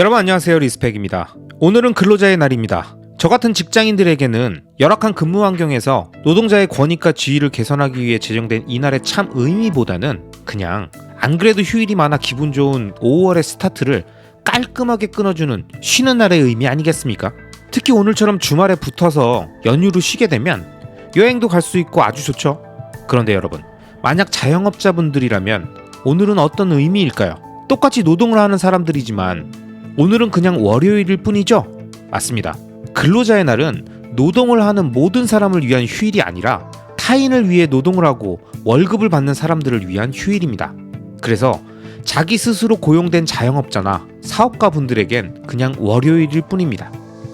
여러분 안녕하세요, 리스펙입니다. 오늘은 근로자의 날입니다. 저 같은 직장인들에게는 열악한 근무 환경에서 노동자의 권익과 지위를 개선하기 위해 제정된 이날의 참 의미보다는 그냥 안 그래도 휴일이 많아 기분 좋은 5월의 스타트를 깔끔하게 끊어주는 쉬는 날의 의미 아니겠습니까? 특히 오늘처럼 주말에 붙어서 연휴로 쉬게 되면 여행도 갈 수 있고 아주 좋죠. 그런데 여러분, 만약 자영업자분들이라면 오늘은 어떤 의미일까요? 똑같이 노동을 하는 사람들이지만 오늘은 그냥 월요일일 뿐이죠? 맞습니다. 근로자의 날은 노동을 하는 모든 사람을 위한 휴일이 아니라 타인을 위해 노동을 하고 월급을 받는 사람들을 위한 휴일입니다. 그래서 자기 스스로 고용된 자영업자나 사업가 분들에겐 그냥 월요일일 뿐입니다.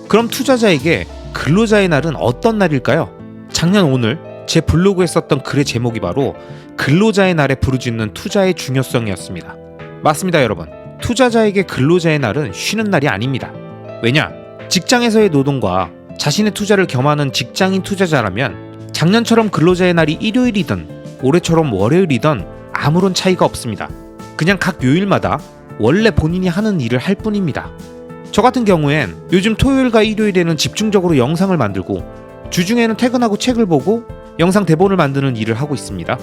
그럼 투자자에게 근로자의 날은 어떤 날일까요? 작년 오늘 제 블로그에 썼던 글의 제목이 바로 근로자의 날에 부르짖는 투자의 중요성이었습니다. 맞습니다, 여러분. 투자자에게 근로자의 날은 쉬는 날이 아닙니다. 왜냐? 직장에서의 노동과 자신의 투자를 겸하는 직장인 투자자라면 작년처럼 근로자의 날이 일요일이든 올해처럼 월요일이든 아무런 차이가 없습니다. 그냥 각 요일마다 원래 본인이 하는 일을 할 뿐입니다. 저 같은 경우엔 요즘 토요일과 일요일에는 집중적으로 영상을 만들고 주중에는 퇴근하고 책을 보고 영상 대본을 만드는 일을 하고 있습니다.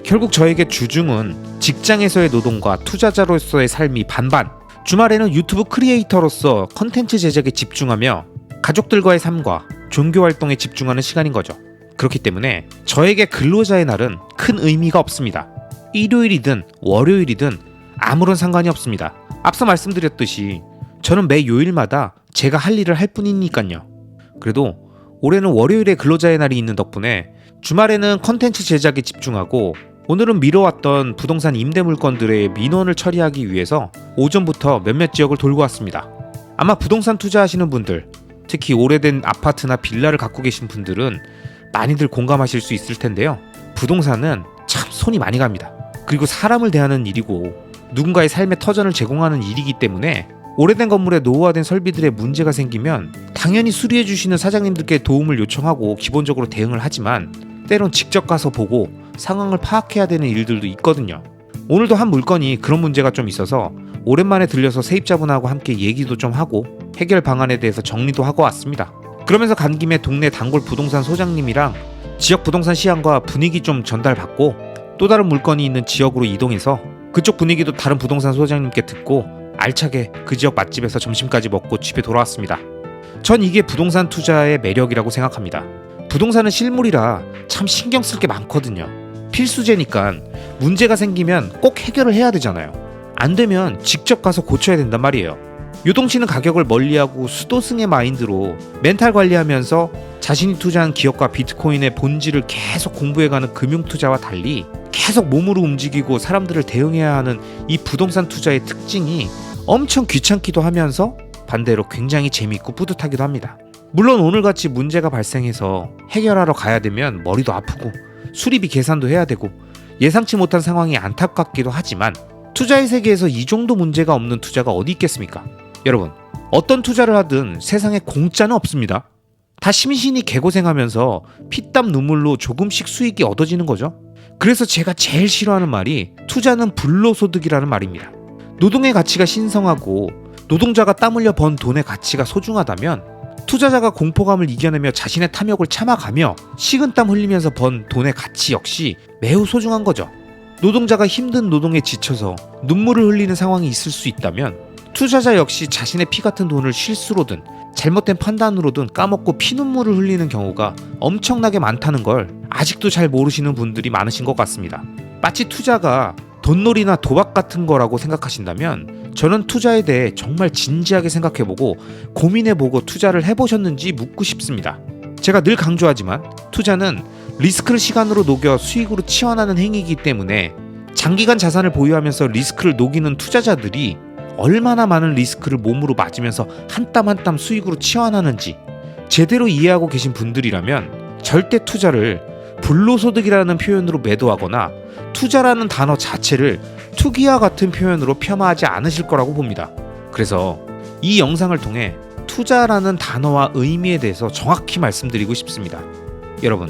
결국 저에게 주중은 직장에서의 노동과 투자자로서의 삶이 반반, 주말에는 유튜브 크리에이터로서 컨텐츠 제작에 집중하며 가족들과의 삶과 종교 활동에 집중하는 시간인 거죠. 그렇기 때문에 저에게 근로자의 날은 큰 의미가 없습니다. 일요일이든 월요일이든 아무런 상관이 없습니다. 앞서 말씀드렸듯이 저는 매 요일마다 제가 할 일을 할 뿐이니까요. 그래도 올해는 월요일에 근로자의 날이 있는 덕분에 주말에는 컨텐츠 제작에 집중하고 오늘은 미뤄왔던 부동산 임대 물건들의 민원을 처리하기 위해서 오전부터 몇몇 지역을 돌고 왔습니다. 아마 부동산 투자하시는 분들, 특히 오래된 아파트나 빌라를 갖고 계신 분들은 많이들 공감하실 수 있을 텐데요. 부동산은 참 손이 많이 갑니다. 그리고 사람을 대하는 일이고 누군가의 삶의 터전을 제공하는 일이기 때문에 오래된 건물에 노후화된 설비들에 문제가 생기면 당연히 수리해 주시는 사장님들께 도움을 요청하고 기본적으로 대응을 하지만 때론 직접 가서 보고 상황을 파악해야 되는 일들도 있거든요. 오늘도 한 물건이 그런 문제가 좀 있어서 오랜만에 들려서 세입자분하고 함께 얘기도 좀 하고 해결 방안에 대해서 정리도 하고 왔습니다. 그러면서 간 김에 동네 단골 부동산 소장님이랑 지역 부동산 시황과 분위기 좀 전달받고 또 다른 물건이 있는 지역으로 이동해서 그쪽 분위기도 다른 부동산 소장님께 듣고 알차게 그 지역 맛집에서 점심까지 먹고 집에 돌아왔습니다. 전 이게 부동산 투자의 매력이라고 생각합니다. 부동산은 실물이라 참 신경 쓸 게 많거든요. 필수제니까 문제가 생기면 꼭 해결을 해야 되잖아요. 안 되면 직접 가서 고쳐야 된단 말이에요. 요동치는 가격을 멀리하고 수도승의 마인드로 멘탈 관리하면서 자신이 투자한 기업과 비트코인의 본질을 계속 공부해가는 금융투자와 달리 계속 몸으로 움직이고 사람들을 대응해야 하는 이 부동산 투자의 특징이 엄청 귀찮기도 하면서 반대로 굉장히 재미있고 뿌듯하기도 합니다. 물론 오늘같이 문제가 발생해서 해결하러 가야 되면 머리도 아프고 수리비 계산도 해야 되고 예상치 못한 상황이 안타깝기도 하지만 투자의 세계에서 이 정도 문제가 없는 투자가 어디 있겠습니까? 여러분, 어떤 투자를 하든 세상에 공짜는 없습니다. 다 심신이 개고생하면서 피땀 눈물로 조금씩 수익이 얻어지는 거죠. 그래서 제가 제일 싫어하는 말이 투자는 불로소득이라는 말입니다. 노동의 가치가 신성하고 노동자가 땀 흘려 번 돈의 가치가 소중하다면 투자자가 공포감을 이겨내며 자신의 탐욕을 참아가며 식은땀 흘리면서 번 돈의 가치 역시 매우 소중한 거죠. 노동자가 힘든 노동에 지쳐서 눈물을 흘리는 상황이 있을 수 있다면 투자자 역시 자신의 피 같은 돈을 실수로든 잘못된 판단으로든 까먹고 피눈물을 흘리는 경우가 엄청나게 많다는 걸 아직도 잘 모르시는 분들이 많으신 것 같습니다. 마치 투자가 돈놀이나 도박 같은 거라고 생각하신다면 저는 투자에 대해 정말 진지하게 생각해보고 고민해보고 투자를 해보셨는지 묻고 싶습니다. 제가 늘 강조하지만 투자는 리스크를 시간으로 녹여 수익으로 치환하는 행위이기 때문에 장기간 자산을 보유하면서 리스크를 녹이는 투자자들이 얼마나 많은 리스크를 몸으로 맞으면서 한 땀 한 땀 수익으로 치환하는지 제대로 이해하고 계신 분들이라면 절대 투자를 불로소득이라는 표현으로 매도하거나 투자라는 단어 자체를 투기와 같은 표현으로 폄하하지 않으실 거라고 봅니다. 그래서 이 영상을 통해 투자라는 단어와 의미에 대해서 정확히 말씀드리고 싶습니다. 여러분,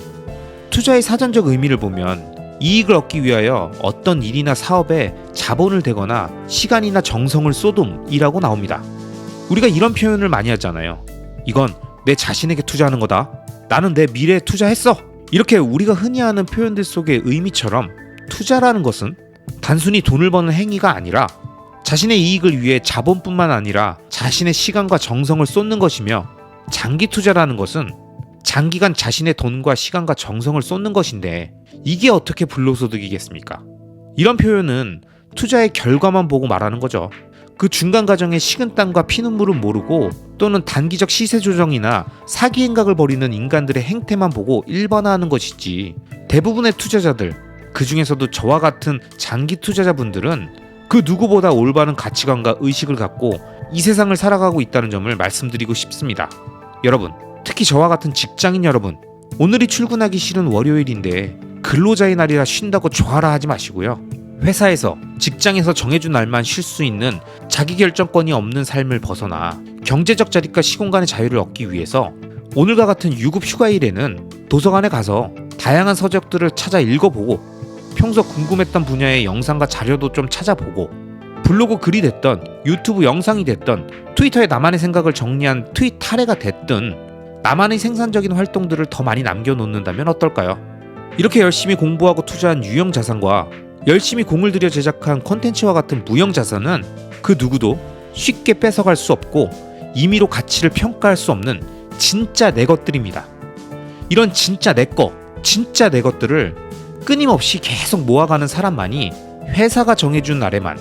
투자의 사전적 의미를 보면 이익을 얻기 위하여 어떤 일이나 사업에 자본을 대거나 시간이나 정성을 쏟음이라고 나옵니다. 우리가 이런 표현을 많이 하잖아요. 이건 내 자신에게 투자하는 거다. 나는 내 미래에 투자했어. 이렇게 우리가 흔히 하는 표현들 속의 의미처럼 투자라는 것은 단순히 돈을 버는 행위가 아니라 자신의 이익을 위해 자본뿐만 아니라 자신의 시간과 정성을 쏟는 것이며, 장기 투자라는 것은 장기간 자신의 돈과 시간과 정성을 쏟는 것인데 이게 어떻게 불로소득이겠습니까? 이런 표현은 투자의 결과만 보고 말하는 거죠. 그 중간 과정의 식은땀과 피눈물은 모르고, 또는 단기적 시세 조정이나 사기 행각을 벌이는 인간들의 행태만 보고 일반화하는 것이지, 대부분의 투자자들, 그 중에서도 저와 같은 장기 투자자분들은 그 누구보다 올바른 가치관과 의식을 갖고 이 세상을 살아가고 있다는 점을 말씀드리고 싶습니다. 여러분, 특히 저와 같은 직장인 여러분, 오늘이 출근하기 싫은 월요일인데 근로자의 날이라 쉰다고 좋아라 하지 마시고요. 회사에서, 직장에서 정해준 날만 쉴 수 있는 자기결정권이 없는 삶을 벗어나 경제적 자립과 시공간의 자유를 얻기 위해서 오늘과 같은 유급 휴가일에는 도서관에 가서 다양한 서적들을 찾아 읽어보고, 평소 궁금했던 분야의 영상과 자료도 좀 찾아보고, 블로그 글이 됐던, 유튜브 영상이 됐던, 트위터에 나만의 생각을 정리한 트윗 타레가 됐든 나만의 생산적인 활동들을 더 많이 남겨놓는다면 어떨까요? 이렇게 열심히 공부하고 투자한 유형 자산과 열심히 공을 들여 제작한 콘텐츠와 같은 무형 자산은 그 누구도 쉽게 뺏어갈 수 없고 임의로 가치를 평가할 수 없는 진짜 내 것들입니다. 이런 진짜 내 것, 진짜 내 것들을 끊임없이 계속 모아가는 사람만이 회사가 정해준 날에만,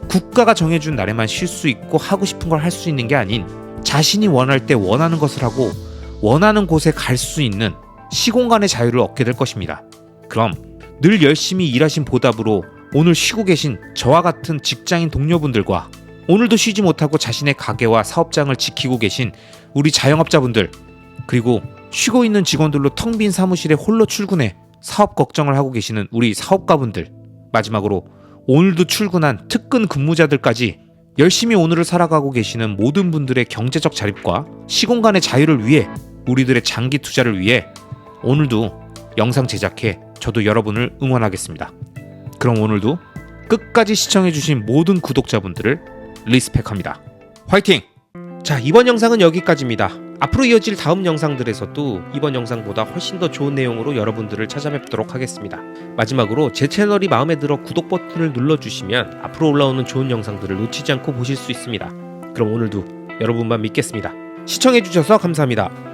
국가가 정해준 날에만 쉴 수 있고 하고 싶은 걸 할 수 있는 게 아닌, 자신이 원할 때 원하는 것을 하고 원하는 곳에 갈 수 있는 시공간의 자유를 얻게 될 것입니다. 그럼 늘 열심히 일하신 보답으로 오늘 쉬고 계신 저와 같은 직장인 동료분들과, 오늘도 쉬지 못하고 자신의 가게와 사업장을 지키고 계신 우리 자영업자분들, 그리고 쉬고 있는 직원들로 텅 빈 사무실에 홀로 출근해 사업 걱정을 하고 계시는 우리 사업가분들, 마지막으로 오늘도 출근한 특근 근무자들까지 열심히 오늘을 살아가고 계시는 모든 분들의 경제적 자립과 시공간의 자유를 위해, 우리들의 장기 투자를 위해 오늘도 영상 제작해 저도 여러분을 응원하겠습니다. 그럼 오늘도 끝까지 시청해주신 모든 구독자분들을 리스펙합니다. 화이팅! 자, 이번 영상은 여기까지입니다. 앞으로 이어질 다음 영상들에서도 이번 영상보다 훨씬 더 좋은 내용으로 여러분들을 찾아뵙도록 하겠습니다. 마지막으로 제 채널이 마음에 들어 구독 버튼을 눌러주시면 앞으로 올라오는 좋은 영상들을 놓치지 않고 보실 수 있습니다. 그럼 오늘도 여러분만 믿겠습니다. 시청해주셔서 감사합니다.